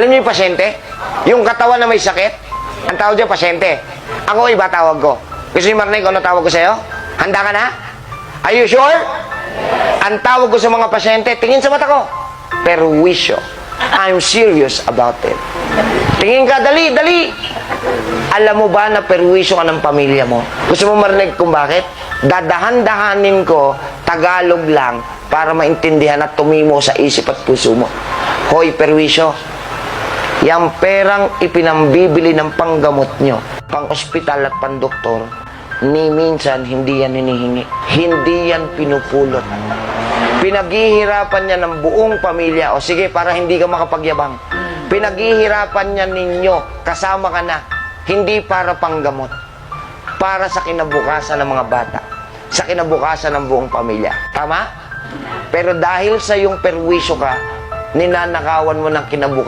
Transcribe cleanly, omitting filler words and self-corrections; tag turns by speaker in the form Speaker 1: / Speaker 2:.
Speaker 1: Alam niyo yung pasyente? Yung katawan na may sakit? Ang tawag dyan, pasyente. Ako, iba tawag ko. Gusto niyo marinig kung ano tawag ko sa'yo? Handa ka na? Are you sure? Ang tawag ko sa mga pasyente, tingin sa mata ko. Perwisyo. I'm serious about it. Tingin ka, dali, dali. Alam mo ba na perwisyo ka ng pamilya mo? Gusto mo marinig kung bakit? Dadahan-dahanin ko, Tagalog lang, para maintindihan at tumimo sa isip at puso mo. Hoy, perwisyo, yung perang ipinambibili ng panggamot nyo, pang-ospital at pang-doktor, ni minsan hindi yan hinihingi. Hindi yan pinupulot. Pinaghihirapan niya ng buong pamilya. O sige, para hindi ka makapagyabang. Pinaghihirapan niya ninyo, kasama ka na, hindi para panggamot. Para sa kinabukasan ng mga bata. Sa kinabukasan ng buong pamilya. Tama? Pero dahil sa yung perwisyo ka, ninanakawan mo ng kinabukasan.